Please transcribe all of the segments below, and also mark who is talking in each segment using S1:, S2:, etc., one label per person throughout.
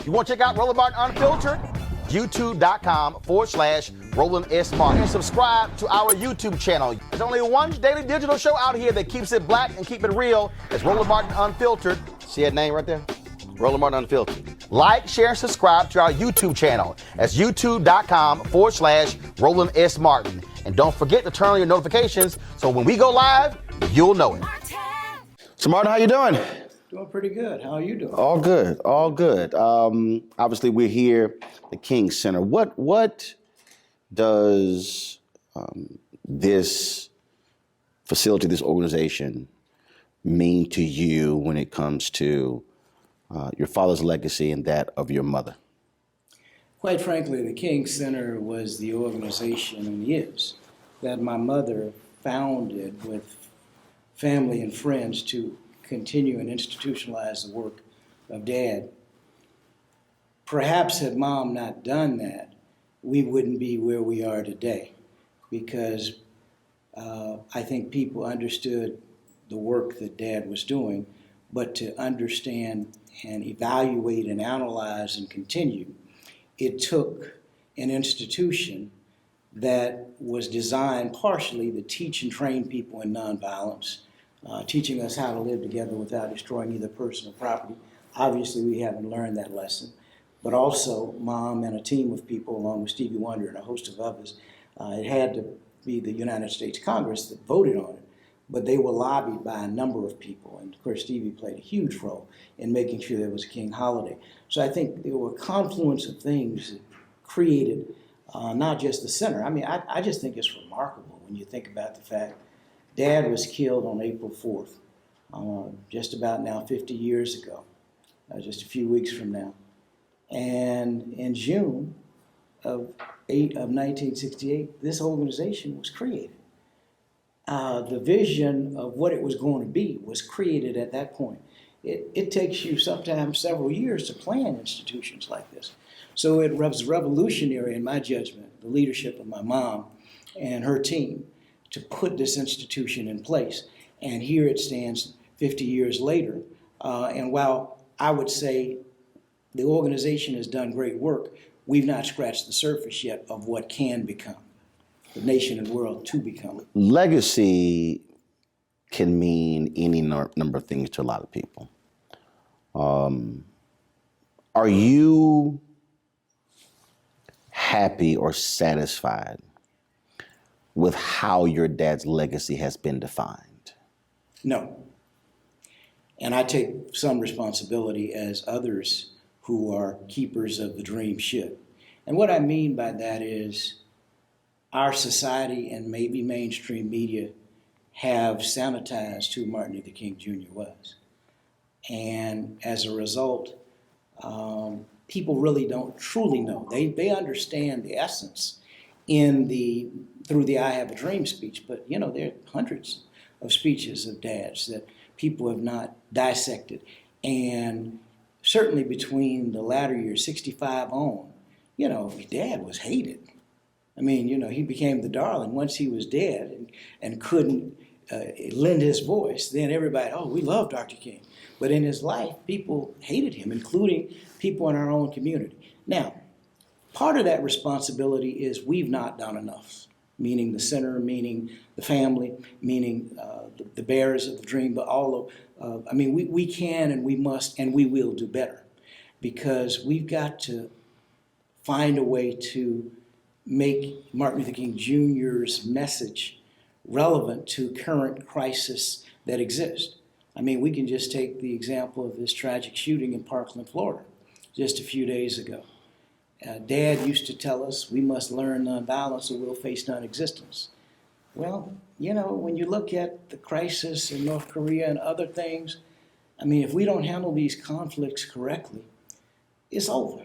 S1: You want to check out Roland Martin Unfiltered? YouTube.com/Roland S. Martin. And subscribe to our YouTube channel. There's only one daily digital show out here that keeps it black and keep it real. It's Roland Martin Unfiltered. See that name right there? Roland Martin Unfiltered. Like, share, and subscribe to our YouTube channel. That's YouTube.com/Roland S. Martin. And don't forget to turn on your notifications so when we go live, you'll know it. So Martin, how you doing?
S2: Doing pretty good. How are you doing?
S1: All good, all good. Obviously, we're here, the King Center. What does this facility, this organization, mean to you when it comes to your father's legacy and that of your mother?
S2: Quite frankly, the King Center was the organization, and is, that my mother founded with family and friends to continue and institutionalize the work of Dad. Perhaps had Mom not done that, we wouldn't be where we are today, because I think people understood the work that Dad was doing, but to understand and evaluate and analyze and continue, it took an institution that was designed partially to teach and train people in nonviolence, teaching us how to live together without destroying either person or property. Obviously, we haven't learned that lesson. But also, Mom and a team of people, along with Stevie Wonder and a host of others, it had to be the United States Congress that voted on it, but they were lobbied by a number of people. And of course, Stevie played a huge role in making sure there was a King holiday. So I think there were a confluence of things that created not just the center. I mean, I just think it's remarkable when you think about the fact Dad was killed on April 4th, just about now 50 years ago, just a few weeks from now. And in June of 1968, this organization was created. The vision of what it was going to be was created at that point. It takes you sometimes several years to plan institutions like this. So it was revolutionary, in my judgment, the leadership of my mom and her team to put this institution in place. And here it stands 50 years later. And while I would say the organization has done great work, we've not scratched the surface yet of what can become, the nation and world to become.
S1: Legacy can mean any number of things to a lot of people. Are you happy or satisfied with how your dad's legacy has been defined?
S2: No. And I take some responsibility, as others who are keepers of the dream should. And what I mean by that is our society and maybe mainstream media have sanitized who Martin Luther King Jr. was. And as a result, people really don't truly know. They understand the essence through the I Have a Dream speech, but there are hundreds of speeches of Dad's that people have not dissected. And certainly between the latter years, 65 on, Dad was hated. I mean, he became the darling once he was dead and couldn't lend his voice. Then everybody, oh, we love Dr. King. But in his life, people hated him, including people in our own community. Now, part of that responsibility is we've not done enough, meaning the center, meaning the family, meaning the bearers of the dream, but we can and we must and we will do better, because we've got to find a way to make Martin Luther King Jr.'s message relevant to current crisis that exist. I mean, we can just take the example of this tragic shooting in Parkland, Florida, just a few days ago. Dad used to tell us we must learn nonviolence or we'll face non-existence. Well, when you look at the crisis in North Korea and other things, I mean, if we don't handle these conflicts correctly, it's over.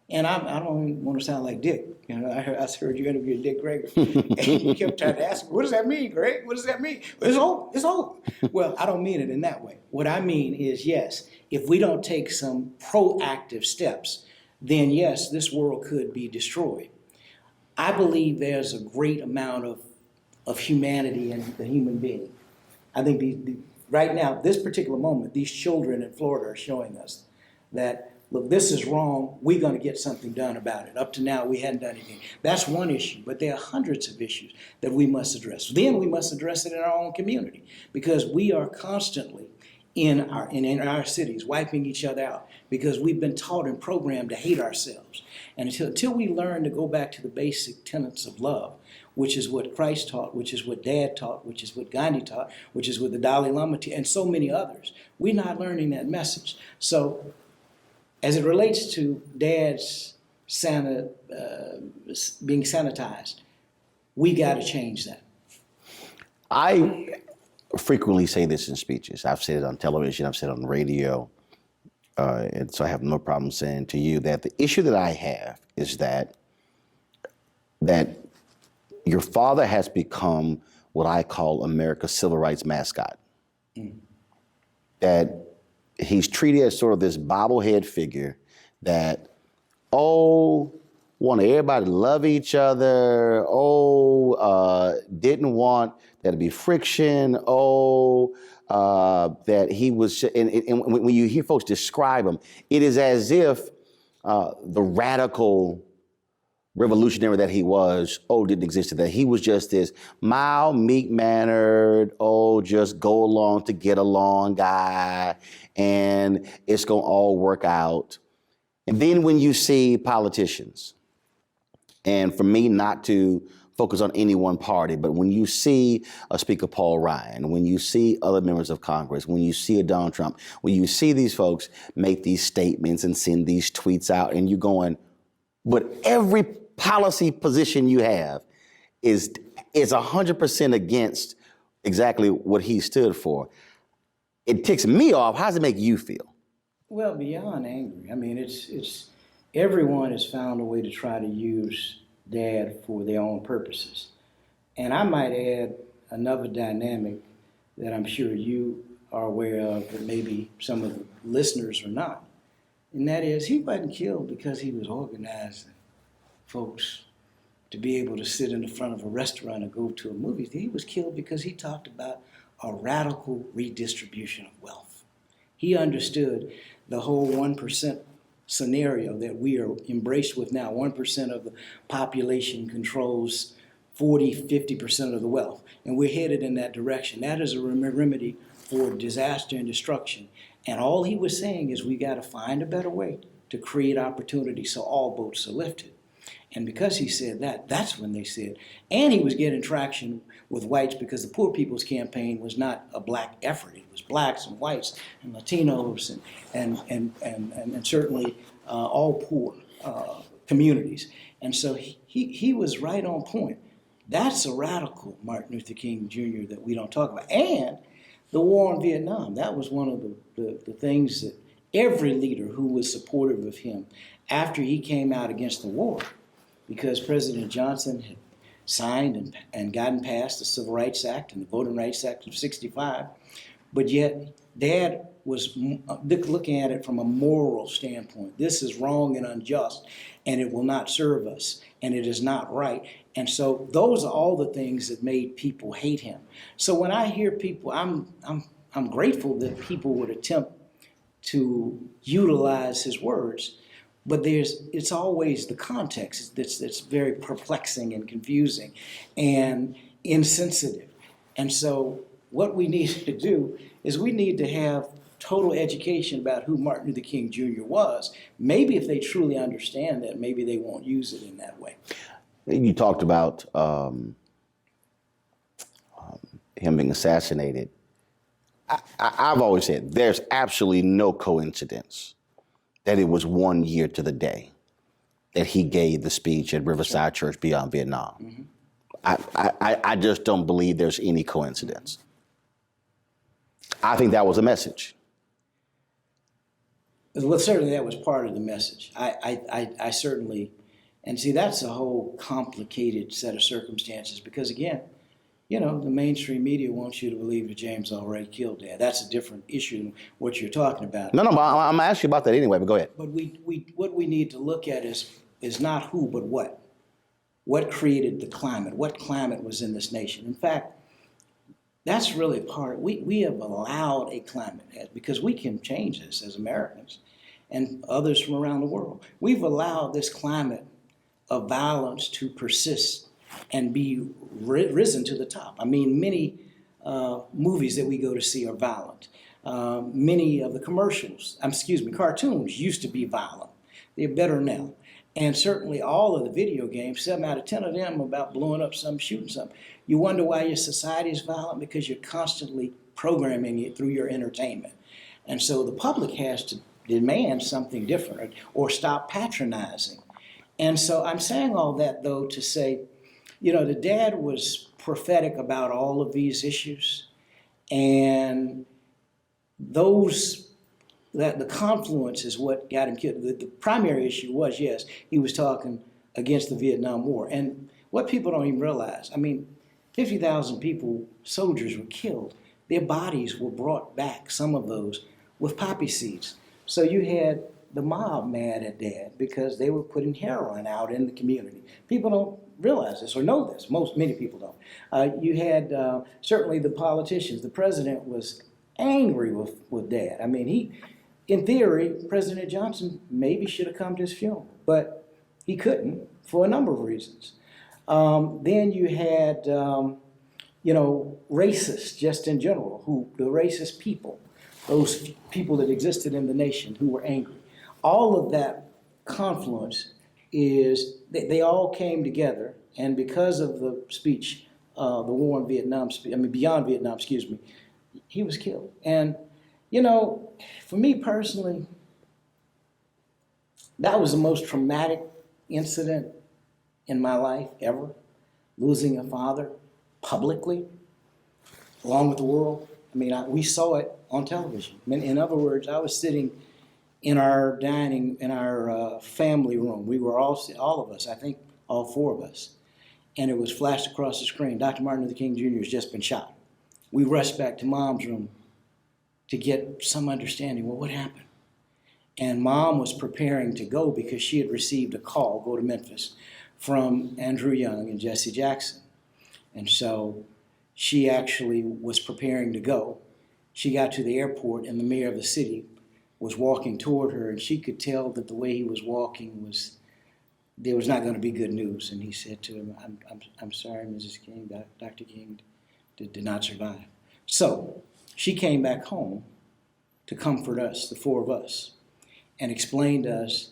S2: And I don't want to sound like Dick. I heard you interviewed Dick Gregory, and you kept trying to ask me, what does that mean, Greg? What does that mean? It's over. It's over. Well, I don't mean it in that way. What I mean is, yes, if we don't take some proactive steps, then yes, this world could be destroyed. I believe there's a great amount of humanity in the human being. I think right now, this particular moment, these children in Florida are showing us that, look, this is wrong. We're going to get something done about it. Up to now, we hadn't done anything. That's one issue, but there are hundreds of issues that we must address. Then we must address it in our own community, because we are constantly in our cities wiping each other out, because we've been taught and programmed to hate ourselves. And until we learn to go back to the basic tenets of love, which is what Christ taught, which is what Dad taught, which is what Gandhi taught, which is what the Dalai Lama taught, and so many others, we're not learning that message. So as it relates to Dad's being sanitized, we got to change that.
S1: I frequently say this in speeches. I've said it on television, I've said it on radio, and so I have no problem saying to you that the issue that I have is that your father has become what I call America's civil rights mascot. Mm. That he's treated as sort of this bobblehead figure that, wanted everybody to love each other, didn't want there to be friction, that he was, and when you hear folks describe him, it is as if the radical revolutionary that he was, didn't exist today. He was just this mild, meek-mannered, just go along to get along guy, and it's going to all work out. And then when you see politicians, and for me not to focus on any one party, but when you see a Speaker Paul Ryan, when you see other members of Congress, when you see a Donald Trump, when you see these folks make these statements and send these tweets out, and you're going, but every policy position you have is 100% against exactly what he stood for. It ticks me off. How does it make you feel?
S2: Well, beyond angry. I mean, it's everyone has found a way to try to use Dad for their own purposes. And I might add another dynamic that I'm sure you are aware of, but maybe some of the listeners are not. And that is, he wasn't killed because he was organizing folks to be able to sit in the front of a restaurant and go to a movie theater. He was killed because he talked about a radical redistribution of wealth. He understood the whole 1% scenario that we are embraced with now. 1% of the population controls 40-50% of the wealth, and we're headed in that direction. That is a remedy for disaster and destruction. And all he was saying is we got to find a better way to create opportunity so all boats are lifted. And because he said that, that's when they said, and he was getting traction with whites, because the Poor People's Campaign was not a black effort. It was blacks and whites and Latinos and certainly all poor communities. And so he was right on point. That's a radical Martin Luther King Jr. that we don't talk about. And the war in Vietnam, that was one of the things that every leader who was supportive of him after he came out against the war, because President Johnson had signed and gotten past the Civil Rights Act and the Voting Rights Act of '65, but yet Dad was looking at it from a moral standpoint. This is wrong and unjust, and it will not serve us, and it is not right. And so those are all the things that made people hate him. So when I hear people, I'm grateful that people would attempt to utilize his words, but it's always the context that's very perplexing and confusing and insensitive. And so what we need to do is we need to have total education about who Martin Luther King Jr. was. Maybe if they truly understand that, maybe they won't use it in that way.
S1: You talked about him being assassinated. I've always said there's absolutely no coincidence that it was 1 year to the day that he gave the speech at Riverside Church Beyond Vietnam. Mm-hmm. I just don't believe there's any coincidence. I think that was a message.
S2: Well, certainly that was part of the message. I certainly, and see, that's a whole complicated set of circumstances because, again, you know, the mainstream media wants you to believe that James already killed Dad. That's a different issue than what you're talking about.
S1: No, but I'm going to ask you about that anyway, but go ahead.
S2: But what we need to look at is not who, but what. What created the climate? What climate was in this nation? In fact, that's really part, we have allowed a climate, because we can change this as Americans and others from around the world. We've allowed this climate of violence to persist and be risen to the top. I mean, many movies that we go to see are violent. Many of the cartoons used to be violent. They're better now. And certainly all of the video games, 7 out of 10 of them are about blowing up something, shooting something. You wonder why your society is violent? Because you're constantly programming it through your entertainment. And so the public has to demand something different or stop patronizing. And so I'm saying all that, though, to say, you know, the Dad was prophetic about all of these issues. And that the confluence is what got him killed. The primary issue was, yes, he was talking against the Vietnam War. And what people don't even realize, I mean, 50,000 people, soldiers were killed. Their bodies were brought back, some of those, with poppy seeds. So you had the mob mad at Dad because they were putting heroin out in the community. People don't realize this or know this. Many people don't. You had certainly the politicians. The president was angry with Dad. I mean, in theory, President Johnson maybe should have come to his funeral, but he couldn't for a number of reasons. Then you had, racists just in general, the racist people, those people that existed in the nation who were angry. All of that confluence is, they all came together, and because of the speech, the war in Vietnam, Beyond Vietnam, he was killed. And, you know, for me personally, that was the most traumatic incident in my life ever, losing a father publicly, along with the world. I mean, we saw it on television. In other words, I was sitting in our family room. We were all of us, I think all 4 of us, and it was flashed across the screen. Dr. Martin Luther King Jr. has just been shot. We rushed back to Mom's room to get some understanding. Well, what happened? And Mom was preparing to go because she had received a call, go to Memphis, from Andrew Young and Jesse Jackson. And so she actually was preparing to go. She got to the airport and the mayor of the city was walking toward her, and she could tell that the way he was walking there was not going to be good news. And he said to him, I'm sorry, Mrs. King, Dr. King did not survive. So she came back home to comfort us, the 4 of us, and explain to us,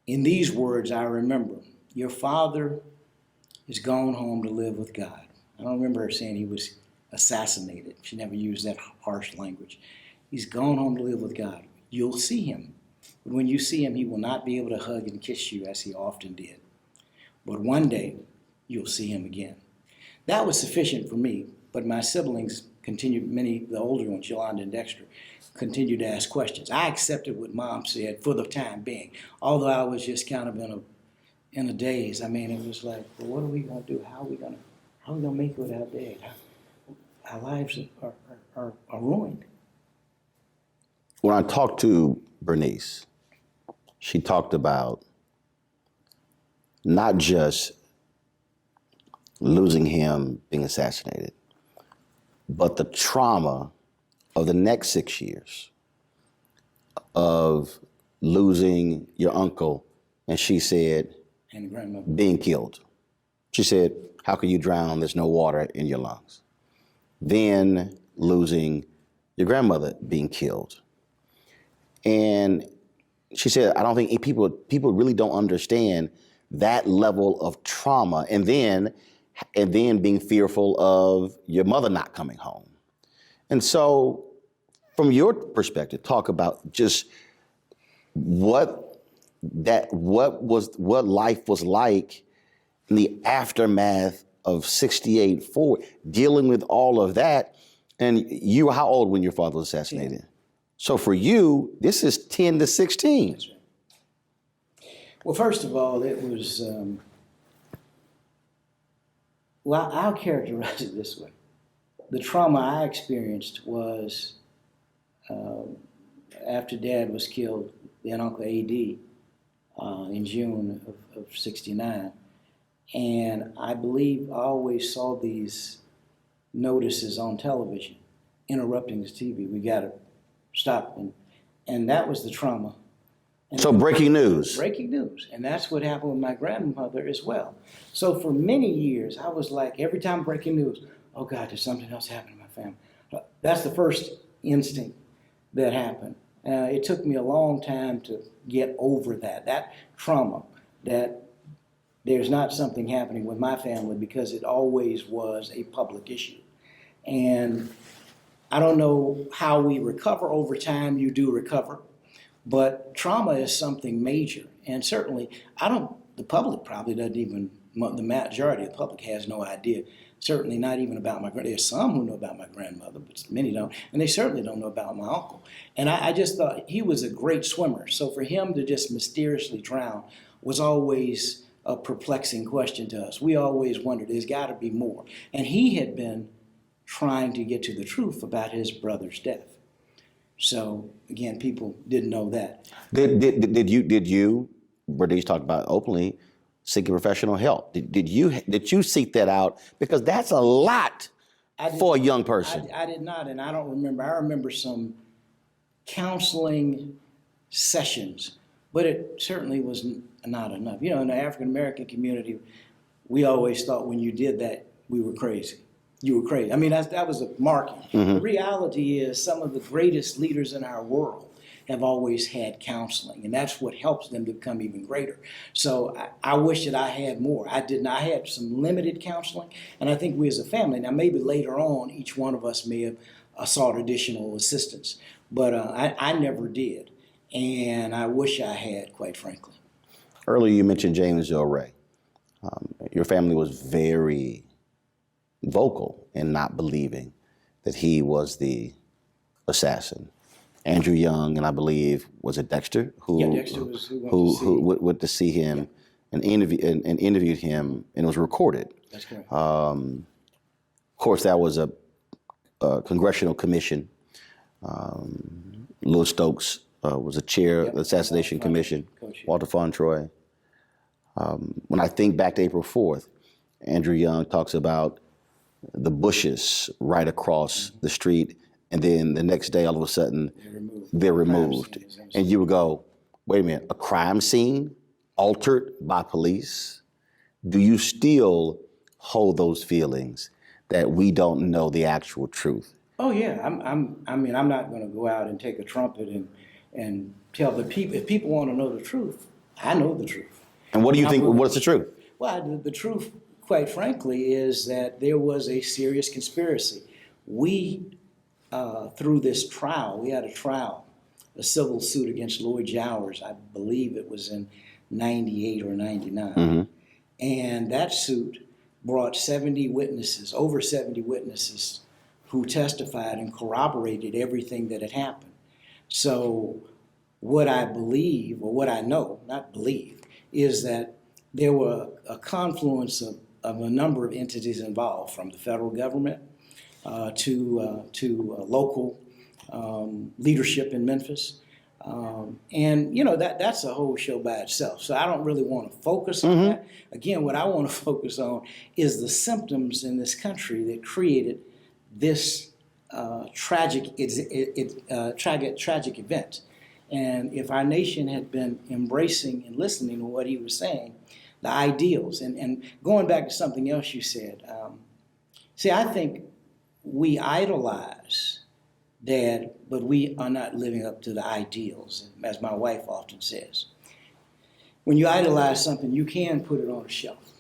S2: in these words I remember, your father is gone home to live with God. I don't remember her saying he was assassinated. She never used that harsh language. He's gone home to live with God. You'll see him. But when you see him, he will not be able to hug and kiss you as he often did. But one day, you'll see him again. That was sufficient for me, but my siblings continued, many, the older ones, Yolanda and Dexter, continued to ask questions. I accepted what Mom said for the time being, although I was just kind of in a daze. I mean, it was like, well, what are we going to do? How are we going to make it without Dad? Our lives are ruined.
S1: When I talked to Bernice, she talked about not just losing him being assassinated, but the trauma of the next 6 years of losing your uncle, and she said,
S2: And grandmother.
S1: being killed. She said, how can you drown? There's no water in your lungs. Then losing your grandmother being killed. And she said, I don't think people really don't understand that level of trauma, and then being fearful of your mother not coming home. And so from your perspective, talk about just what life was like in the aftermath of 68 forward, dealing with all of that. And you were how old when your father was assassinated? 10. So for you, this is 10 to 16.
S2: That's right. Well, first of all, it was, well, I'll characterize it this way. The trauma I experienced was after Dad was killed, then Uncle A.D., in June of 69. And I believe I always saw these notices on television interrupting the TV. We got to stop. And that was the trauma. And
S1: so breaking news.
S2: Breaking news. And that's what happened with my grandmother as well. So for many years, I was like, every time breaking news, oh God, there's something else happening to my family. That's the first instinct that happened. It took me a long time to get over that trauma, that there's not something happening with my family, because it always was a public issue. And I don't know how we recover over time. You do recover. But trauma is something major. And certainly, the public probably doesn't even, the majority of the public has no idea. Certainly not even about my grandmother. There's some who know about my grandmother, but many don't. And they certainly don't know about my uncle. And I just thought he was a great swimmer. So for him to just mysteriously drown was always a perplexing question to us. We always wondered, there's got to be more. And he had been trying to get to the truth about his brother's death. So again, people didn't know that.
S1: Did you, Bernice talked about openly, seeking professional help? Did you seek that out? Because that's a lot for a young person.
S2: I did not, and I don't remember. I remember some counseling sessions, but it certainly was not enough. You know, in the African American community, we always thought when you did that, we were crazy. You were crazy. I mean, that was a marking. Mm-hmm. The reality is some of the greatest leaders in our world have always had counseling, and that's what helps them to become even greater. So I wish that I had more. I did not. I had some limited counseling, and I think we as a family, now maybe later on, each one of us may have sought additional assistance, but I never did, and I wish I had, quite frankly.
S1: Earlier you mentioned James Earl Ray. Your family was very vocal in not believing that he was the assassin. Andrew Young, and I believe, was it Dexter?
S2: Dexter was who
S1: went to see him and interviewed him, and it was recorded.
S2: That's correct.
S1: Of course, that was a congressional commission. Louis Stokes was a chair of the Assassination Commission, Walter Fauntroy. When I think back to April 4th, Andrew Young talks about the bushes right across the street, and then the next day, all of a sudden, they're removed. And you would go, wait a minute, a crime scene altered by police? Do you still hold those feelings that we don't know the actual truth?
S2: Oh yeah, I'm not going to go out and take a trumpet and tell the people. If people want to know the truth, I know the truth.
S1: And what do you think? What's the truth?
S2: Well, the truth, quite frankly, is that there was a serious conspiracy. We, through this trial, we had a trial a civil suit against Lloyd Jowers. I believe it was in 98 or 99.
S1: Mm-hmm.
S2: And that suit brought 70 witnesses, over 70 witnesses, who testified and corroborated everything that had happened. So what I believe, or what I know, not believe, is that there were a confluence of a number of entities involved, from the federal government to local leadership in Memphis. And, you know, that's a whole show by itself. So I don't really want to focus on that. Again, what I want to focus on is the symptoms in this country that created this tragic event. And if our nation had been embracing and listening to what he was saying, the ideals, and going back to something else you said, see, I think we idolize Dad, but we are not living up to the ideals, as my wife often says. When you idolize something, you can put it on a shelf.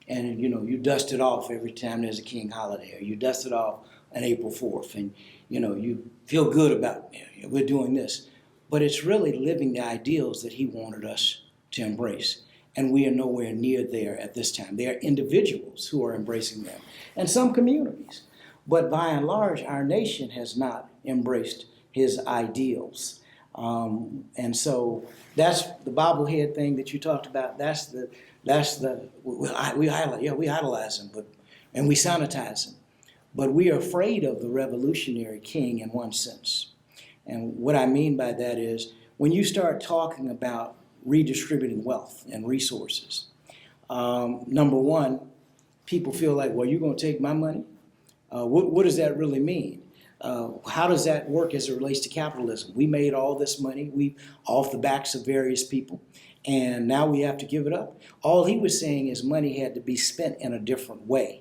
S2: And, you know, you dust it off every time there's a king holiday, or you dust it off on April 4th, and, you know, you feel good about, you know, we're doing this. But it's really living the ideals that he wanted us to embrace. And we are nowhere near there at this time. There are individuals who are embracing them, and some communities. But by and large, our nation has not embraced his ideals. And so that's the bobblehead thing that you talked about. We idolize him, and we sanitize him. But we are afraid of the revolutionary king in one sense. And what I mean by that is, when you start talking about redistributing wealth and resources, number one, people feel like, well, you're going to take my money? What does that really mean? How does that work as it relates to capitalism? We made all this money off the backs of various people, and now we have to give it up. All he was saying is money had to be spent in a different way.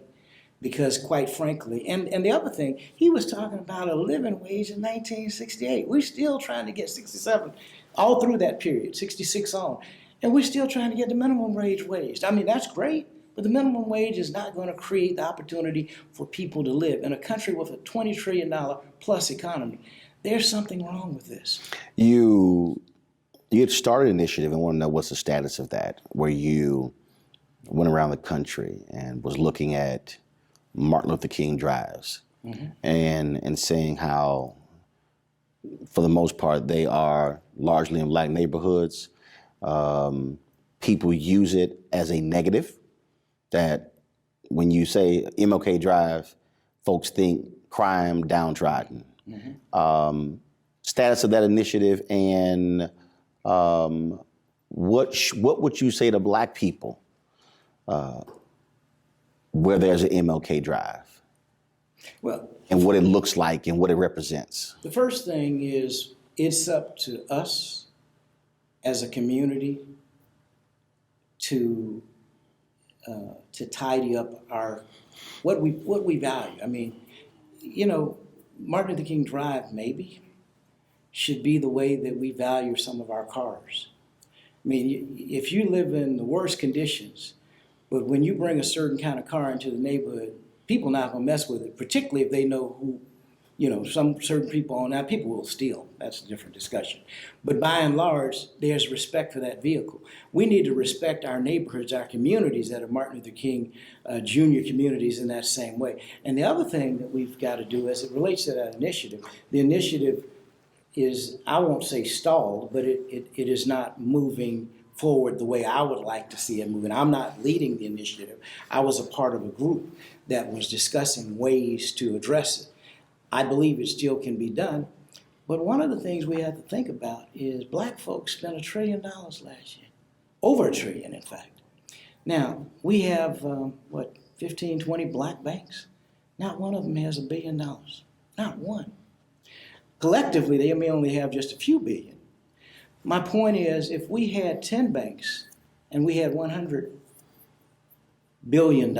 S2: Because quite frankly, and the other thing, he was talking about a living wage in 1968. We're still trying to get 67, all through that period, 66 on. And we're still trying to get the minimum wage raised. I mean, that's great, but the minimum wage is not going to create the opportunity for people to live. In a country with a $20 trillion plus economy, there's something wrong with this.
S1: You had started an initiative, and want to know what's the status of that, where you went around the country and was looking at Martin Luther King drives, and saying how, for the most part, they are largely in black neighborhoods. People use it as a negative, that when you say MLK Drive, folks think crime, downtrodden. Status of that initiative, and what would you say to black people where there's an MLK Drive?
S2: Well,
S1: and what it looks like and what it represents?
S2: The first thing is, it's up to us as a community to tidy up what we value. I mean, you know, Martin Luther King Drive maybe should be the way that we value some of our cars. I mean, if you live in the worst conditions, but when you bring a certain kind of car into the neighborhood, people are not going to mess with it, particularly if they know who, you know, some certain people own that. People will steal. That's a different discussion. But by and large, there's respect for that vehicle. We need to respect our neighborhoods, our communities that are Martin Luther King Jr. communities in that same way. And the other thing that we've got to do as it relates to that initiative, the initiative is, I won't say stalled, but it is not moving forward the way I would like to see it moving. I'm not leading the initiative. I was a part of a group that was discussing ways to address it. I believe it still can be done, but one of the things we have to think about is black folks spent $1 trillion last year. Over $1 trillion, in fact. Now, we have, 15, 20 black banks? Not one of them has $1 billion. Not one. Collectively, they may only have just a few billion. My point is, if we had 10 banks and we had $100 billion,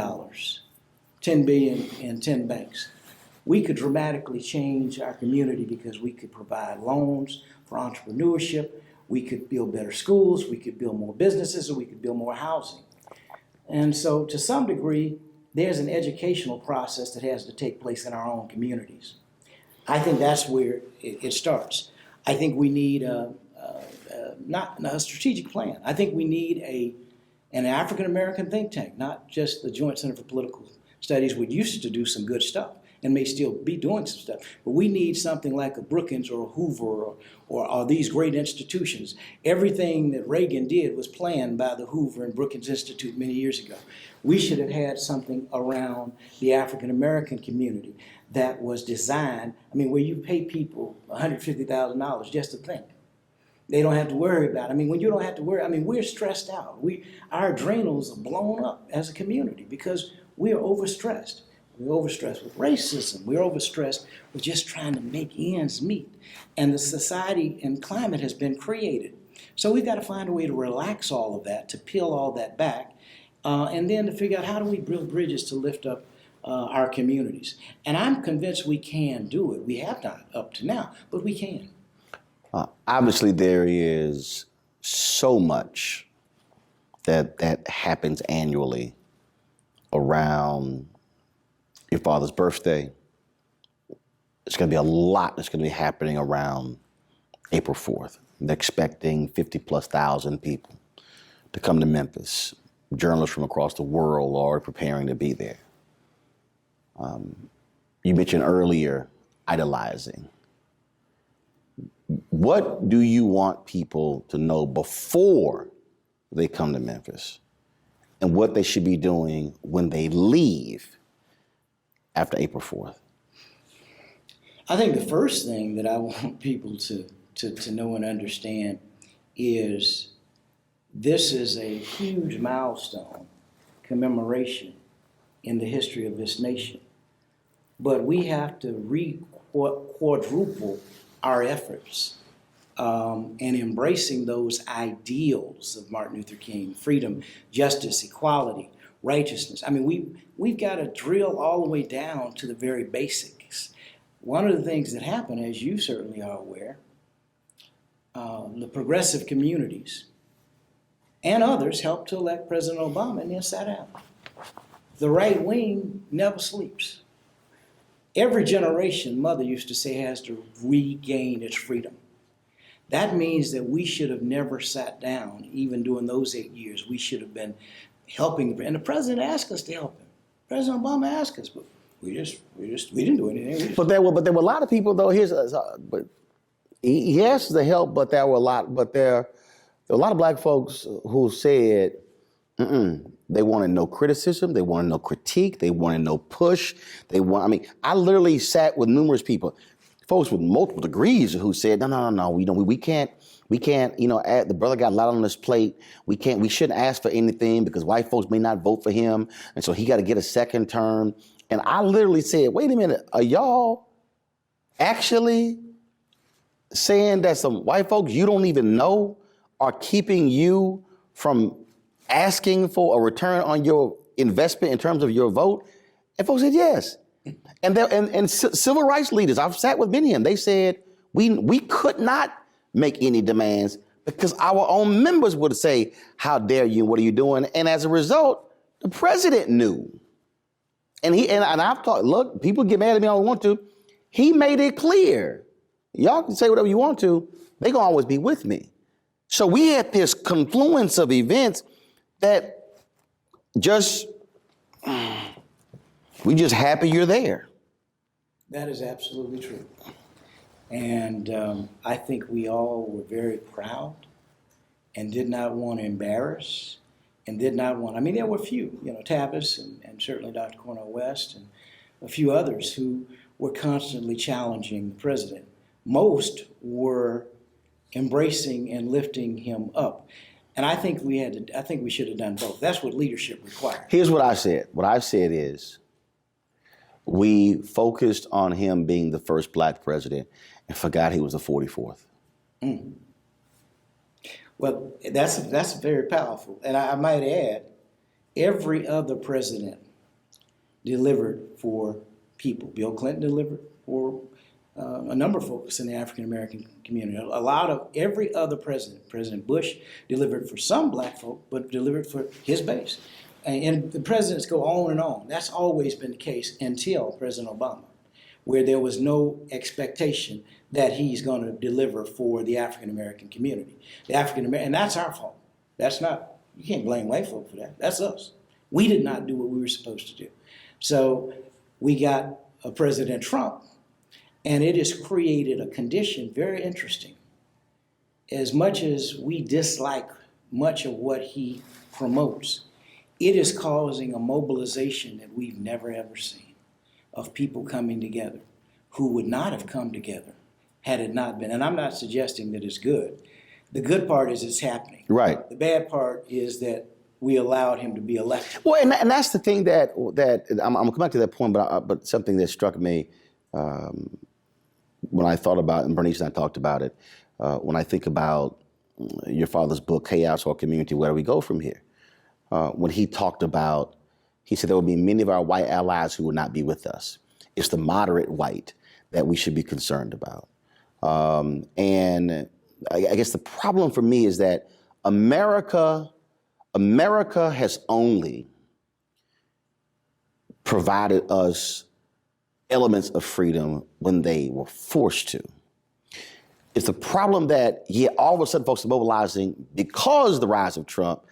S2: 10 billion in 10 banks, we could dramatically change our community, because we could provide loans for entrepreneurship, we could build better schools, we could build more businesses, or we could build more housing. And so to some degree, there's an educational process that has to take place in our own communities. I think that's where it starts. I think we need not a strategic plan. I think we need an African American think tank, not just the Joint Center for Political Studies, which used to do some good stuff and may still be doing some stuff. But we need something like a Brookings or a Hoover or these great institutions. Everything that Reagan did was planned by the Hoover and Brookings Institute many years ago. We should have had something around the African American community that was designed, where you pay people $150,000 just to think. They don't have to worry about it. When you don't have to worry, we're stressed out. Our adrenals are blown up as a community because we are overstressed. We're overstressed with racism. We're overstressed with just trying to make ends meet. And the society and climate has been created. So we've got to find a way to relax all of that, to peel all that back, and then to figure out how do we build bridges to lift up our communities. And I'm convinced we can do it. We have not up to now, but we can.
S1: Obviously, there is so much that happens annually around your father's birthday. It's going to be a lot that's going to be happening around April 4th. They're expecting 50,000+ people to come to Memphis. Journalists from across the world are preparing to be there. You mentioned earlier idolizing. What do you want people to know before they come to Memphis, and what they should be doing when they leave after April 4th?
S2: I think the first thing that I want people to know and understand is this is a huge milestone, commemoration in the history of this nation. But we have to quadruple our efforts in embracing those ideals of Martin Luther King: freedom, justice, equality, righteousness. We've got to drill all the way down to the very basics. One of the things that happened, as you certainly are aware, the progressive communities and others helped to elect President Obama and then sat down. The right wing never sleeps. Every generation, Mother used to say, has to regain its freedom. That means that we should have never sat down, even during those 8 years. We should have been helping, and the president asked us to help him. President Obama asked us, but we didn't do anything.
S1: But there were a lot of people, though. But he asked us to help, but there were a lot of black folks who said, they wanted no criticism, they wanted no critique, they wanted no push. I literally sat with numerous people, folks with multiple degrees, who said, no, we can't, the brother got a lot on his plate. We shouldn't ask for anything because white folks may not vote for him, and so he got to get a second term. And I literally said, wait a minute, are y'all actually saying that some white folks you don't even know are keeping you from asking for a return on your investment in terms of your vote? And folks said yes. And civil rights leaders, I've sat with many of them, they said we could not make any demands because our own members would say, how dare you, what are you doing? And as a result, the president knew. And I've talked, look, people get mad at me all they want to. He made it clear. Y'all can say whatever you want to, they gonna always be with me. So we had this confluence of events that we just happy you're there.
S2: That is absolutely true. And I think we all were very proud and did not want to embarrass and did not want, there were a few, Tavis and certainly Dr. Cornel West and a few others who were constantly challenging the president. Most were embracing and lifting him up. And I think we should have done both. That's what leadership requires.
S1: Here's what I said. What I said is, we focused on him being the first black president and forgot he was the 44th.
S2: Well, that's very powerful. And I might add, every other president delivered for people. Bill Clinton delivered for a number of folks in the African American community. A lot of every other president. President Bush delivered for some black folk, but delivered for his base. And the presidents go on and on. That's always been the case until President Obama, where there was no expectation that he's going to deliver for the African American community. The African American, and that's our fault. That's not, you can't blame white folk for that. That's us. We did not do what we were supposed to do. So we got President Trump, and it has created a condition very interesting. As much as we dislike much of what he promotes, it is causing a mobilization that we've never ever seen of people coming together who would not have come together had it not been. And I'm not suggesting that it's good. The good part is it's happening.
S1: Right.
S2: The bad part is that we allowed him to be elected.
S1: Well, and that's the thing that I'm gonna come back to that point, but something that struck me when I thought about, and Bernice and I talked about it, when I think about your father's book, Chaos or Community, Where Do We Go From Here? When he talked about, he said there will be many of our white allies who will not be with us. It's the moderate white that we should be concerned about. And I guess the problem for me is that America has only provided us elements of freedom when they were forced to. It's the problem that, all of a sudden folks are mobilizing because of the rise of Trump,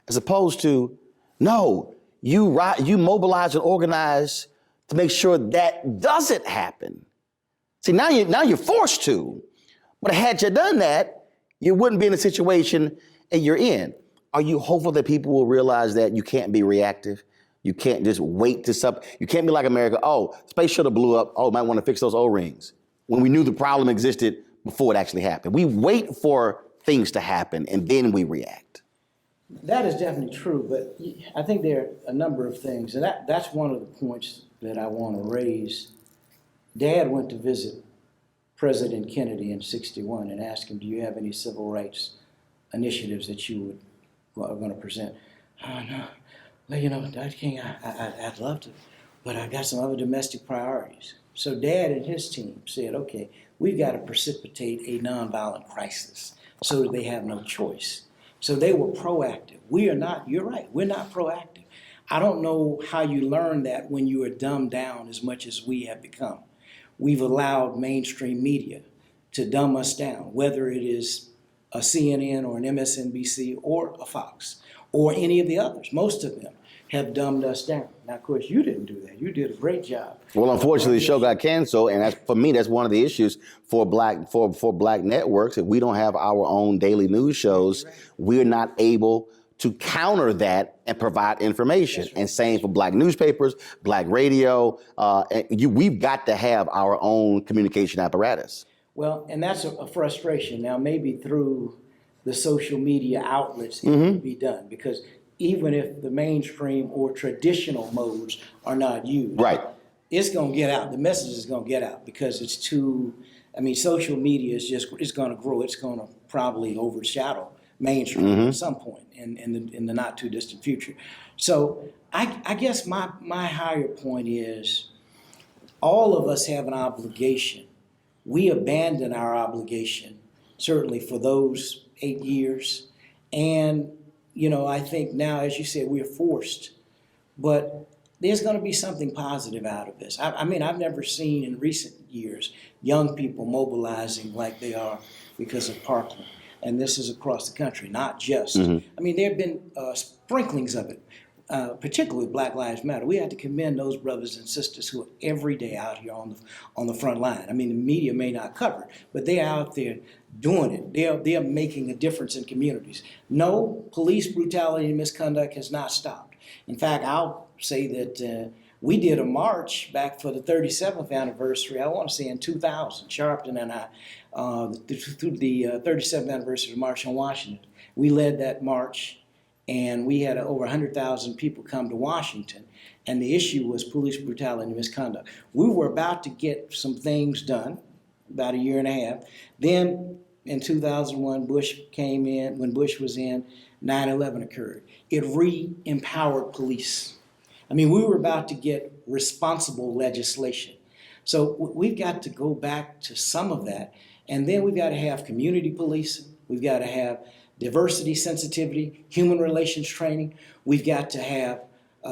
S1: as opposed to, no, you mobilize and organize to make sure that doesn't happen. See, now you're forced to, but had you done that, you wouldn't be in the situation that you're in. Are you hopeful that people will realize that you can't be reactive? You can't just wait to something. You can't be like America. Oh, space shuttle blew up. Oh, might want to fix those O-rings. When we knew the problem existed before it actually happened. We wait for things to happen and then we react.
S2: That is definitely true, but I think there are a number of things, and that's one of the points that I want to raise. Dad went to visit President Kennedy in '61 and asked him, do you have any civil rights initiatives that you are going to present? Oh, no. Well, Dr. King, I'd love to, but I got some other domestic priorities. So Dad and his team said, okay, we've got to precipitate a nonviolent crisis so that they have no choice. So they were proactive. We are not, you're right, we're not proactive. I don't know how you learn that when you are dumbed down as much as we have become. We've allowed mainstream media to dumb us down, whether it is a CNN or an MSNBC or a Fox or any of the others. Most of them have dumbed us down. Now, of course, you didn't do that. You did a great job.
S1: Well, unfortunately, the show got canceled, and for me, that's one of the issues for black networks. If we don't have our own daily news shows, we're not able to counter that and provide information. Right. And same for black newspapers, black radio. We've got to have our own communication apparatus.
S2: Well, and that's a frustration. Now, maybe through the social media outlets, it can be done, because even if the mainstream or traditional modes are not used,
S1: right,
S2: it's going to get out. The message is going to get out because it's too, social media is it's going to grow. It's going to probably overshadow mainstream at some point in the not too distant future. So I guess my higher point is all of us have an obligation. We abandon our obligation, certainly for those 8 years. And I think now, as you said, we're forced, but there's going to be something positive out of this. I've never seen in recent years young people mobilizing like they are because of Parkland. And this is across the country, not just. There have been sprinklings of it, particularly Black Lives Matter. We have to commend those brothers and sisters who are every day out here on the front line. The media may not cover it, but they're out there doing it. They're making a difference in communities. No, police brutality and misconduct has not stopped. In fact, I'll say that we did a march back for the 37th anniversary, I want to say in 2000, Sharpton and I, through the 37th anniversary of March on Washington. We led that march, and we had over 100,000 people come to Washington, and the issue was police brutality and misconduct. We were about to get some things done, about a year and a half. Then in 2001, Bush came in. When Bush was in, 9/11 occurred. It re-empowered police. We were about to get responsible legislation. So we've got to go back to some of that. And then we've got to have community policing. We've got to have diversity sensitivity, human relations training. We've got to have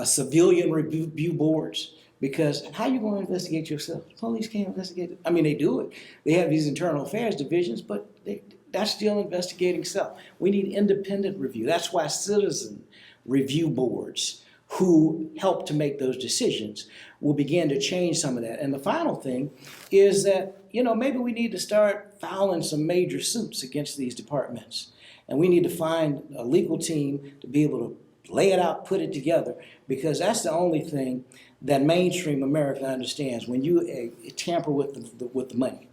S2: civilian review boards, Because how you going to investigate yourself? Police can't investigate it. I mean, they do it. They have these internal affairs divisions, but that's still investigating self. We need independent review. That's why citizen review boards who help to make those decisions will begin to change some of that. And the final thing is that, maybe we need to start filing some major suits against these departments. And we need to find a legal team to be able to lay it out, put it together, because that's the only thing that mainstream America understands when you tamper with the money.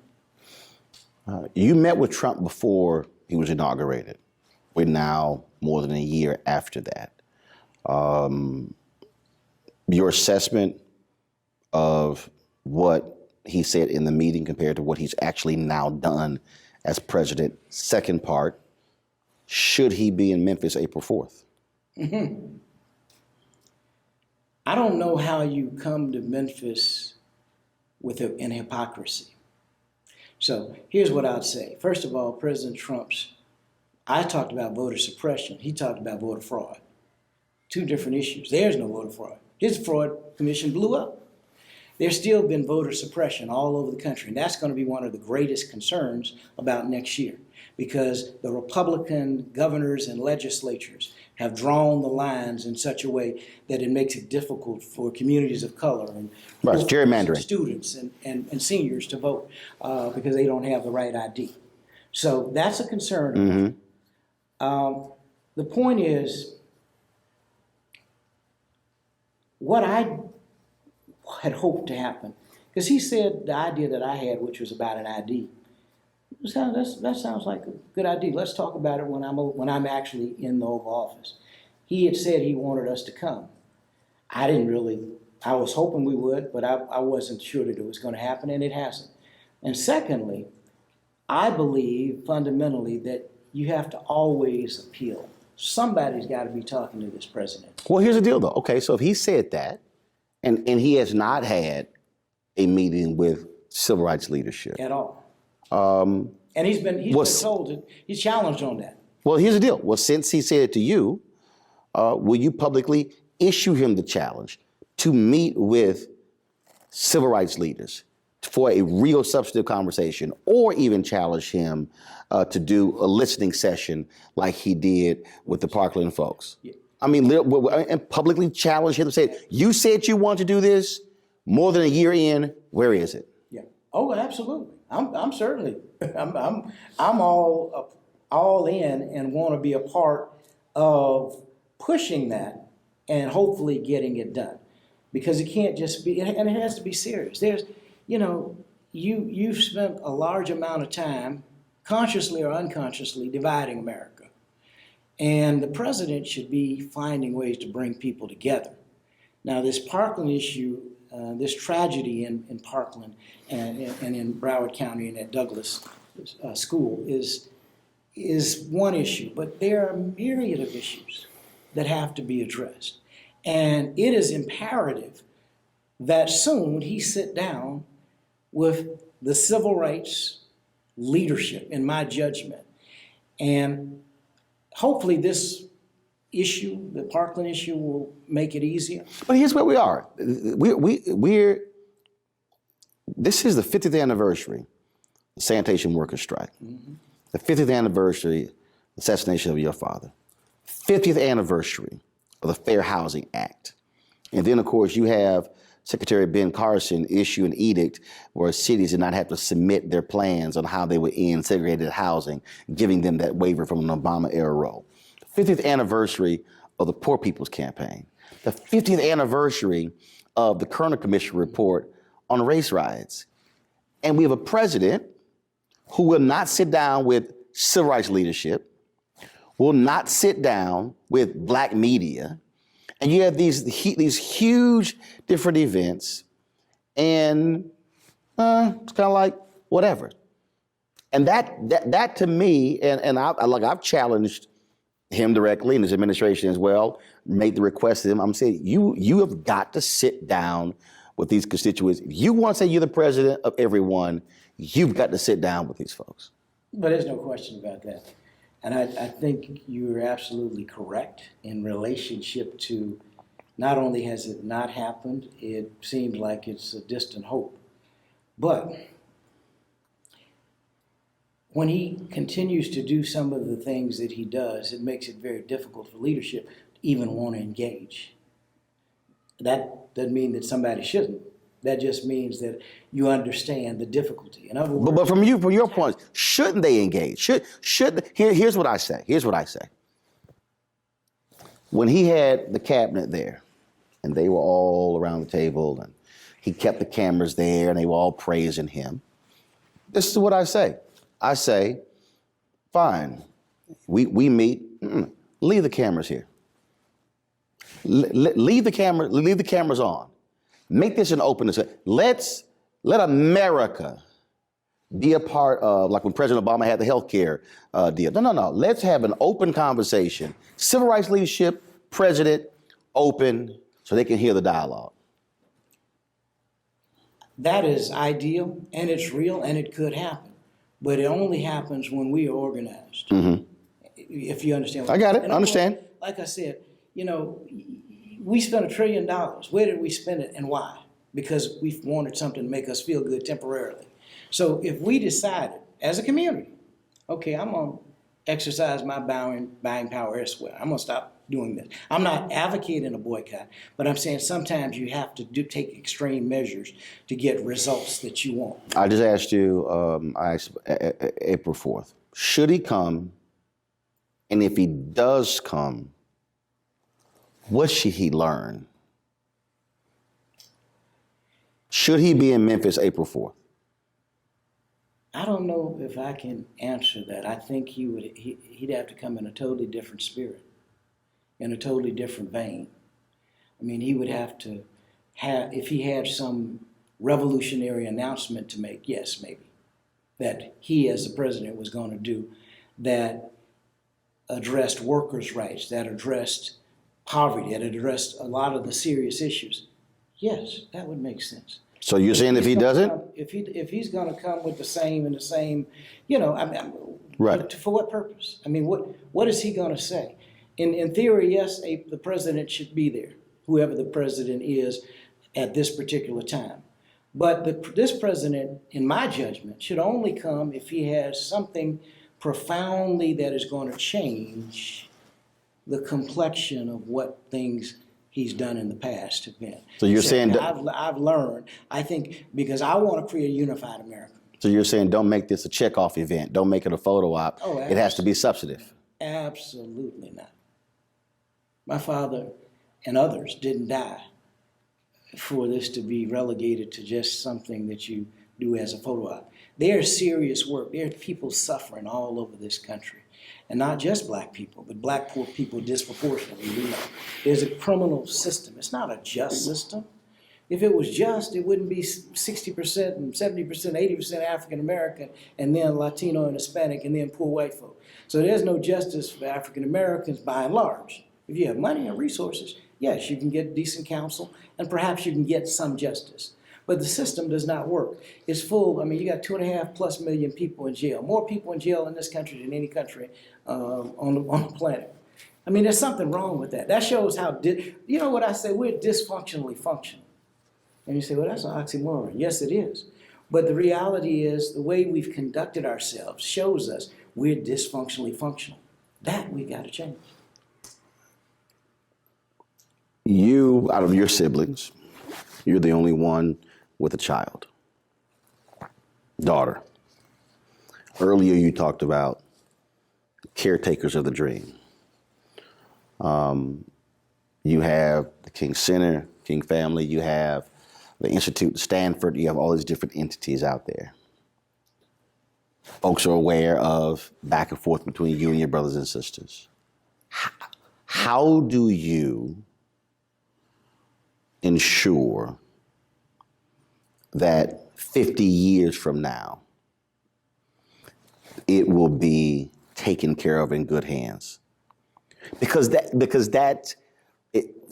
S1: You met with Trump before he was inaugurated. We're now more than a year after that. Your assessment of what he said in the meeting compared to what he's actually now done as president. Second part, should he be in Memphis April 4th?
S2: Mm-hmm. I don't know how you come to Memphis in hypocrisy. So here's what I'd say. First of all, President I talked about voter suppression. He talked about voter fraud. Two different issues. There's no voter fraud. His fraud commission blew up. There's still been voter suppression all over the country, and that's going to be one of the greatest concerns about next year, because the Republican governors and legislatures have drawn the lines in such a way that it makes it difficult for communities of color and
S1: gerrymandering
S2: students and seniors to vote because they don't have the right ID. So that's a concern. Mm-hmm. The point is, what I had hoped to happen, because he said the idea that I had, which was about an ID, that sounds like a good idea. Let's talk about it when I'm actually in the Oval Office. He had said he wanted us to come. I was hoping we would, but I wasn't sure that it was going to happen, and it hasn't. And secondly, I believe fundamentally that you have to always appeal. Somebody's got to be talking to this president.
S1: Well, here's the deal, though. Okay, so if he said that, and he has not had a meeting with civil rights leadership
S2: at all, and he's been told, he's challenged on that.
S1: Well, here's the deal. Well, since he said it to you, will you publicly issue him the challenge to meet with civil rights leaders for a real substantive conversation, or even challenge him to do a listening session like he did with the Parkland folks? Yeah. I mean, and publicly challenge him and say, you said you want to do this more than a year in, where is it?
S2: Yeah. Oh, absolutely. I'm certainly, I'm all in and want to be a part of pushing that and hopefully getting it done, because it can't just be, and it has to be serious. There's, you've spent a large amount of time, consciously or unconsciously, dividing America. And the president should be finding ways to bring people together. Now, this Parkland issue, this tragedy in Parkland and in Broward County and at Douglas School is one issue, but there are a myriad of issues that have to be addressed. And it is imperative that soon he sit down with the civil rights leadership, in my judgment. And hopefully this issue, the Parkland issue, will make it easier.
S1: But here's where we are. This is the 50th anniversary of the sanitation workers' strike. Mm-hmm. The 50th anniversary of the assassination of your father. 50th anniversary of the Fair Housing Act. And then, of course, you have Secretary Ben Carson issue an edict where cities did not have to submit their plans on how they would end segregated housing, giving them that waiver from an Obama-era role. The 50th anniversary of the Poor People's Campaign. The 50th anniversary of the Kerner Commission report on race riots. And we have a president who will not sit down with civil rights leadership, will not sit down with black media, and you have these huge different events, and it's kind of like whatever. And that to me, and I've challenged him directly and his administration as well, made the request to him. I'm saying you have got to sit down with these constituents. If you want to say you're the president of everyone, you've got to sit down with these folks.
S2: But there's no question about that. And I think you're absolutely correct in relationship to Not only has it not happened, it seems like it's a distant hope. But when he continues to do some of the things that he does, it makes it very difficult for leadership to even want to engage. That doesn't mean that somebody shouldn't. That just means that you understand the difficulty. In other words,
S1: But from your point, shouldn't they engage? Here's what I say. Here's what I say. When he had the cabinet there, and they were all around the table, and he kept the cameras there, and they were all praising him. This is what I say. I say, fine, we meet. Leave the cameras here. Leave the cameras on. Make this an open. Let America be a part of, like when President Obama had the healthcare deal. No. Let's have an open conversation. Civil rights leadership, president, open, so they can hear the dialogue.
S2: that is ideal, and it's real, and it could happen. But it only happens when we are organized.
S1: Mm-hmm.
S2: If you understand.
S1: I got it.
S2: And
S1: Understand.
S2: Like I said, we spent $1 trillion. Where did we spend it and why? Because we wanted something to make us feel good temporarily. So if we decided as a community, okay, I'm going to exercise my buying power elsewhere. I'm going to stop doing this. I'm not advocating a boycott, but I'm saying sometimes you have to take extreme measures to get results that you want.
S1: I just asked you, April 4th, should he come? And if he does come, what should he learn? Should he be in Memphis April 4th?
S2: I don't know if I can answer that. I think he'd have to come in a totally different spirit, in a totally different vein. I mean, he would have to if he had some revolutionary announcement to make, yes, maybe, that he as the president was going to do, that addressed workers' rights, that addressed poverty, that addressed a lot of the serious issues. Yes, that would make sense.
S1: So you're saying if he doesn't?
S2: If he's going to come with the same,
S1: Right.
S2: For what purpose? I mean, what is he going to say? In theory, yes, the president should be there, whoever the president is at this particular time. But this president, in my judgment, should only come if he has something profoundly that is going to change the complexion of what things he's done in the past have been.
S1: So you're saying
S2: I've learned, I think, because I want to create a unified America.
S1: So you're saying don't make this a checkoff event. Don't make it a photo op.
S2: Oh,
S1: it has to be substantive.
S2: Absolutely not. My father and others didn't die for this to be relegated to just something that you do as a photo op. There's serious work. There are people suffering all over this country. And not just black people, but black poor people disproportionately. There's a criminal system. It's not a just system. If it was just, it wouldn't be 60% and 70%, 80% African American, and then Latino and Hispanic, and then poor white folk. So there's no justice for African Americans by and large. If you have money and resources, yes, you can get decent counsel, and perhaps you can get some justice. But the system does not work. It's full. I mean, you got 2.5+ million people in jail. More people in jail in this country than any country on the planet. I mean, there's something wrong with that. That shows how, you know what I say? We're dysfunctionally functional. And you say, well, that's an oxymoron. Yes, it is. But the reality is the way we've conducted ourselves shows us we're dysfunctionally functional. That we got to change.
S1: You, out of your siblings, you're the only one with a child, daughter. Earlier you talked about caretakers of the dream. You have the King Center, King family, you have the Institute, Stanford, you have all these different entities out there. Folks are aware of back and forth between you and your brothers and sisters. How do you ensure that 50 years from now, it will be taken care of in good hands? Because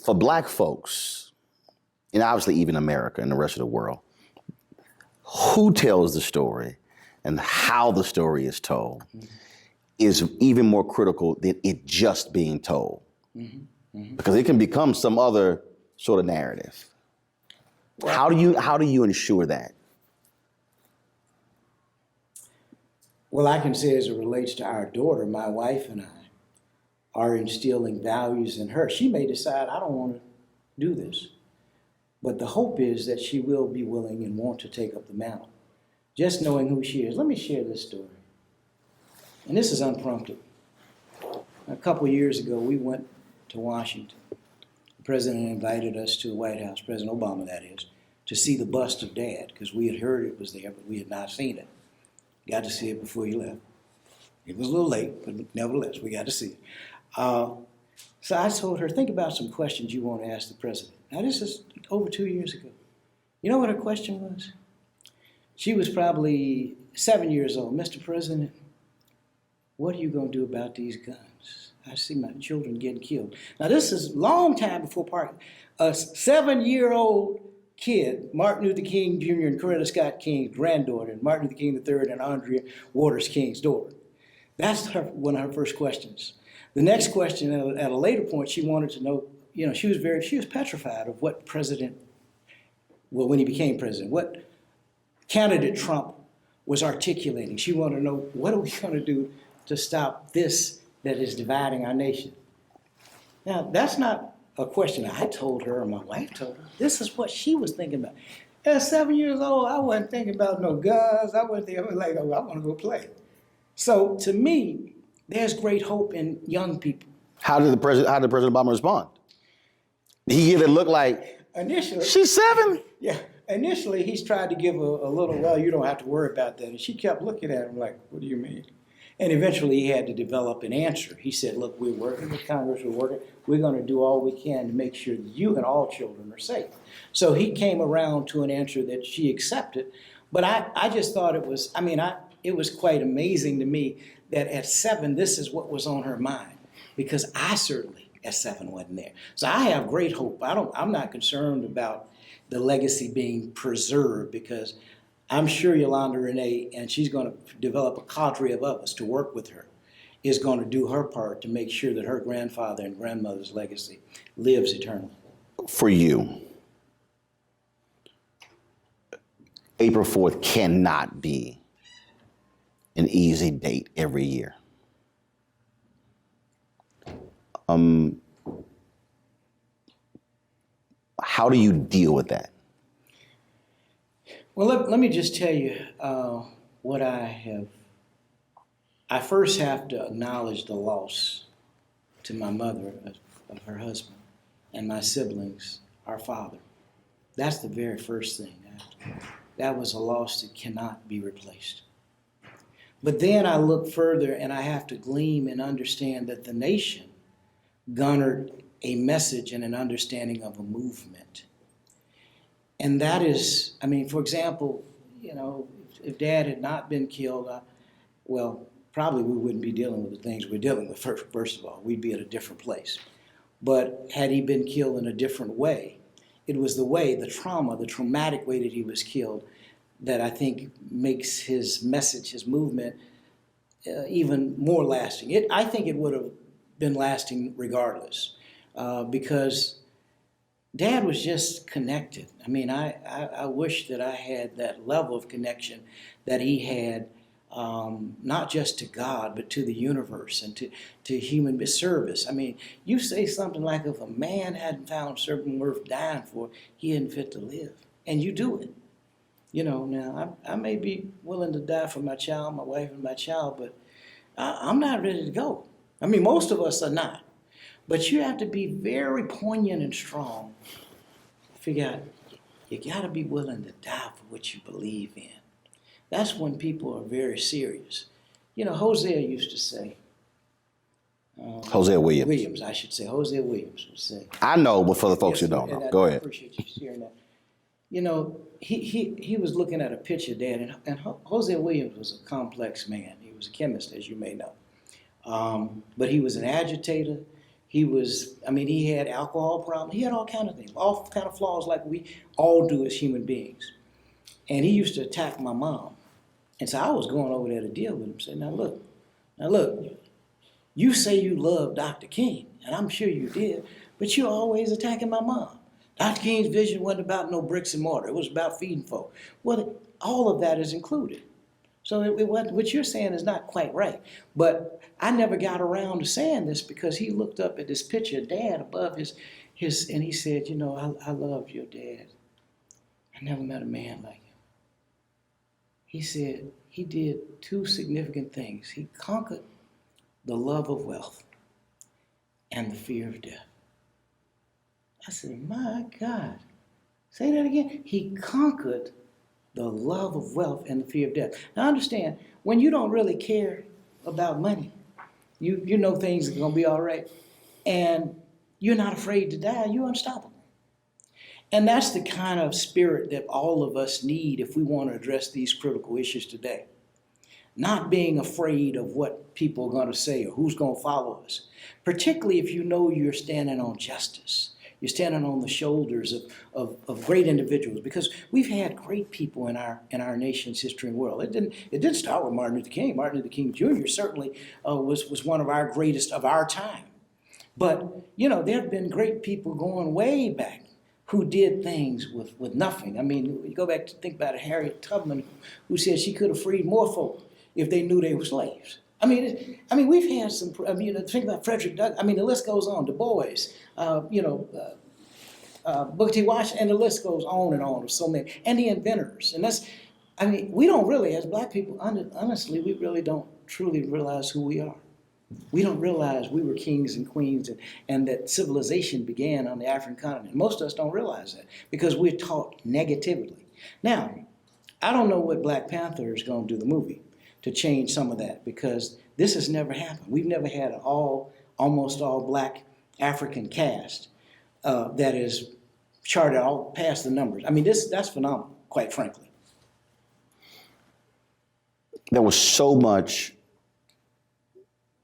S1: for black folks, and obviously even America and the rest of the world, who tells the story and how the story is told is even more critical than it just being told. Mm-hmm. Mm-hmm. Because it can become some other sort of narrative.
S2: Well,
S1: How do you ensure that?
S2: well, I can say as it relates to our daughter, my wife and I are instilling values in her. She may decide, I don't want to do this. But the hope is that she will be willing and want to take up the mantle. Just knowing who she is. Let me share this story. And this is unprompted. A couple of years ago, we went to Washington. The president invited us to the White House, President Obama, that is, to see the bust of Dad, because we had heard it was there, but we had not seen it. Got to see it before he left. It was a little late, but nevertheless, we got to see it. So I told her, think about some questions you want to ask the president. Now, this is over 2 years ago. You know what her question was? She was probably 7 years old. Mr. President, what are you going to do about these guns? I see my children getting killed. Now, this is a long time before Park. A 7-year-old kid, Martin Luther King Jr. and Coretta Scott King's granddaughter, and Martin Luther King III and Andrea Waters King's daughter. That's one of her first questions. The next question, at a later point, she wanted to know, she was petrified of what when he became president, what candidate Trump was articulating. She wanted to know, what are we going to do to stop this that is dividing our nation? Now, that's not a question I told her or my wife told her. This is what she was thinking about. At 7 years old, I wasn't thinking about no guns. I wasn't thinking, like, oh, I want to go play. So to me, there's great hope in young people.
S1: How did President Obama respond? Did he give it look like,
S2: initially,
S1: she's 7?
S2: Yeah. Initially, he's tried to give a little, well, you don't have to worry about that. And she kept looking at him like, what do you mean? And eventually he had to develop an answer. He said, look, we're working with Congress, we're going to do all we can to make sure that you and all children are safe. So he came around to an answer that she accepted. But I just thought it was, it was quite amazing to me that at 7, this is what was on her mind. Because I certainly, at 7, wasn't there. So I have great hope. I'm not concerned about the legacy being preserved, because I'm sure Yolanda Renee, and she's going to develop a cadre of others to work with her, is going to do her part to make sure that her grandfather and grandmother's legacy lives eternally.
S1: For you, April 4th cannot be an easy date every year. How do you deal with that?
S2: Well, let me just tell you what I have. I first have to acknowledge the loss to my mother of her husband and my siblings, our father. That's the very first thing. That was a loss that cannot be replaced. But then I look further and I have to glean and understand that the nation garnered a message and an understanding of a movement. And that is, for example, if Dad had not been killed, probably we wouldn't be dealing with the things we're dealing with first of all. We'd be at a different place. But had he been killed in a different way, it was the trauma, the traumatic way that he was killed that I think makes his message, his movement, even more lasting. I think it would have been lasting regardless, because Dad was just connected. I wish that I had that level of connection that he had, not just to God, but to the universe and to human service. You say something like, if a man hadn't found something worth dying for, he isn't fit to live. And you do it. Now I may be willing to die for my child, my wife and my child, but I'm not ready to go. Most of us are not. But you have to be very poignant and strong. Figure out, you got to be willing to die for what you believe in. That's when people are very serious. Hosea used to say.
S1: Hosea Williams.
S2: Williams, I should say. Hosea Williams would say.
S1: I know, but for the folks who don't know, go ahead.
S2: I appreciate you sharing that. He was looking at a picture, Dad, and Hosea Williams was a complex man. He was a chemist, as you may know. But he was an agitator. He was, he had alcohol problems. He had all kind of things, all kind of flaws like we all do as human beings. And he used to attack my mom. And so I was going over there to deal with him. Say, now look, you say you love Dr. King, and I'm sure you did, but you're always attacking my mom. Dr. King's vision wasn't about no bricks and mortar. It was about feeding folk. Well, all of that is included. So what you're saying is not quite right. But I never got around to saying this because he looked up at this picture of Dad above his and he said, you know, I love your dad. I never met a man like him. He said he did two significant things. He conquered the love of wealth and the fear of death. I said, my God. Say that again. He conquered the love of wealth and the fear of death. Now understand, when you don't really care about money, you know things are going to be all right, and you're not afraid to die, you're unstoppable. And that's the kind of spirit that all of us need if we want to address these critical issues today. Not being afraid of what people are going to say or who's going to follow us, particularly if you know you're standing on justice. You're standing on the shoulders of great individuals, because we've had great people in our nation's history and world. It didn't start with Martin Luther King. Martin Luther King Jr. certainly was one of our greatest of our time. But you know, there have been great people going way back who did things with nothing. I mean, you go back to think about it, Harriet Tubman, who said she could have freed more folk if they knew they were slaves. I mean, we've had some. I mean, think about Frederick Douglass. I mean, the list goes on. Du Bois, Booker T. Washington, and the list goes on and on. Of so many, and the inventors. And that's. I mean, we don't really, as Black people, honestly, we really don't truly realize who we are. We don't realize we were kings and queens, and that civilization began on the African continent. Most of us don't realize that because we're taught negatively. Now, I don't know what Black Panther is going to do, the movie, to change some of that, because this has never happened. We've never had an almost all Black African cast that is charted all past the numbers. I mean, that's phenomenal, quite frankly.
S1: There was so much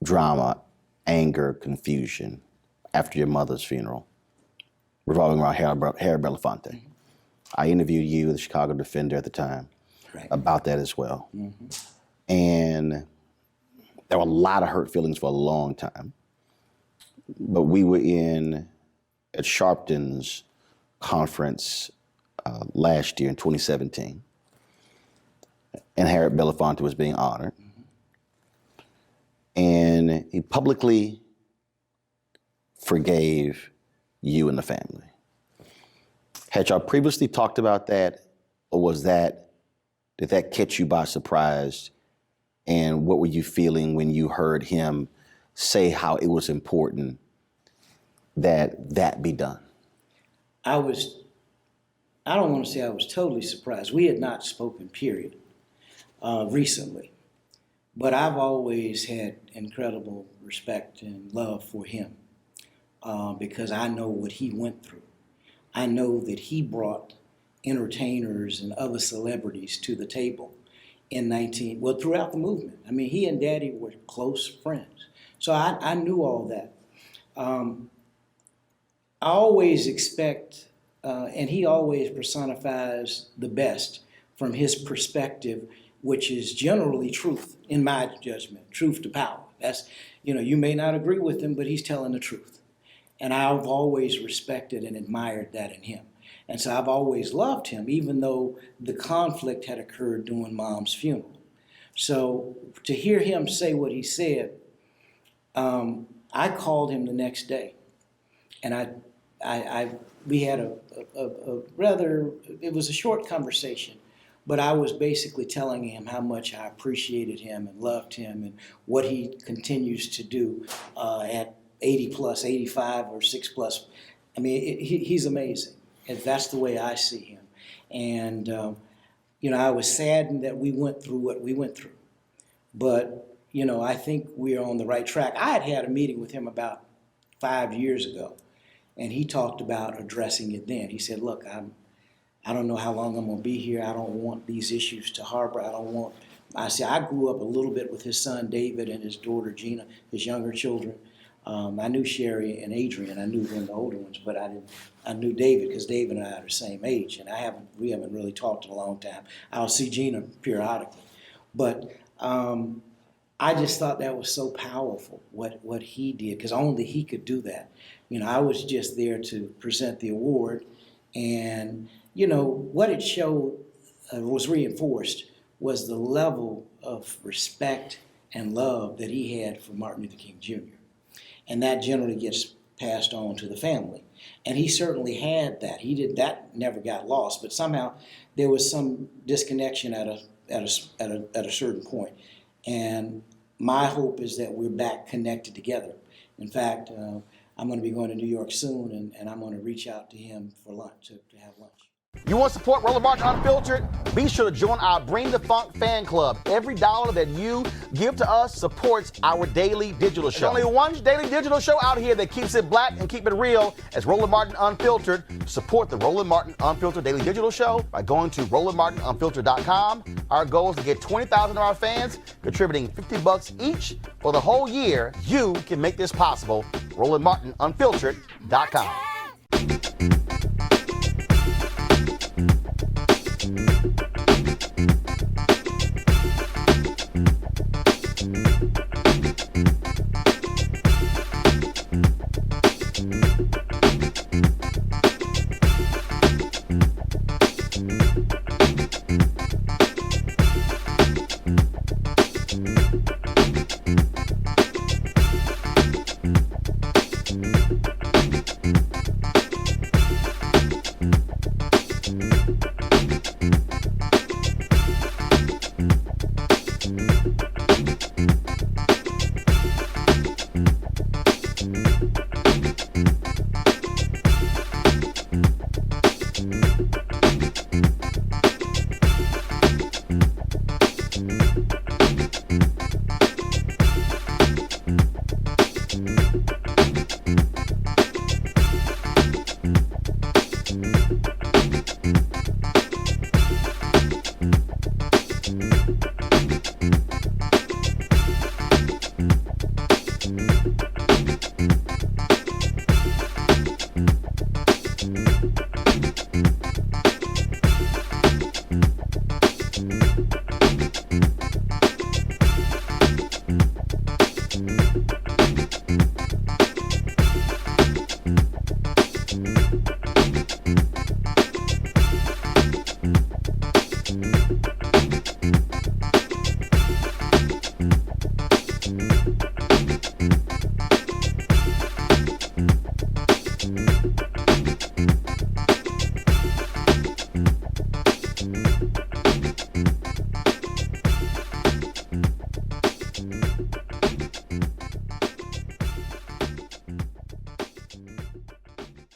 S1: drama, anger, confusion after your mother's funeral, revolving around Harry Belafonte. Mm-hmm. I interviewed you, the Chicago Defender at the time, right, about that as well. Mm-hmm. And there were a lot of hurt feelings for a long time. But we were at Sharpton's conference last year in 2017, and Harry Belafonte was being honored. And he publicly forgave you and the family. Had y'all previously talked about that, or did that catch you by surprise? And what were you feeling when you heard him say how it was important that be done?
S2: I don't want to say I was totally surprised. We had not spoken, period, recently. But I've always had incredible respect and love for him because I know what he went through. I know that he brought entertainers and other celebrities to the table throughout the movement. I mean, he and Daddy were close friends. So I knew all that. I always expect, and he always personifies the best from his perspective, which is generally truth, in my judgment, truth to power. That's, you may not agree with him, but he's telling the truth. And I've always respected and admired that in him. And so I've always loved him, even though the conflict had occurred during Mom's funeral. So to hear him say what he said, I called him the next day. And we had a rather, it was a short conversation. But I was basically telling him how much I appreciated him and loved him and what he continues to do at 80 plus, 85 or 6 plus. I mean, he's amazing. And that's the way I see him. And, I was saddened that we went through what we went through. But, I think we're on the right track. I had a meeting with him about 5 years ago, and he talked about addressing it then. He said, look, I don't know how long I'm going to be here. I don't want these issues to harbor. I grew up a little bit with his son, David, and his daughter, Gina, his younger children. I knew Sherry and Adrian. I knew them, the older ones, but I knew David because David and I are the same age, and we haven't really talked in a long time. I'll see Gina periodically. But I just thought that was so powerful, what he did, because only he could do that. I was just there to present the award, And, what it showed was reinforced was the level of respect and love that he had for Martin Luther King Jr. And that generally gets passed on to the family. And he certainly had that. That never got lost, but somehow there was some disconnection at a certain point. And my hope is that we're back connected together. In fact, I'm going to be going to New York soon, and I'm going to reach out to him for lunch, to have lunch.
S1: You want to support Roland Martin Unfiltered? Be sure to join our Bring the Funk fan club. Every dollar that you give to us supports our daily digital show. There's only one daily digital show out here that keeps it black and keep it real as Roland Martin Unfiltered. Support the Roland Martin Unfiltered daily digital show by going to RolandMartinUnfiltered.com. Our goal is to get 20,000 of our fans contributing $50 each for the whole year. You can make this possible. RolandMartinUnfiltered.com.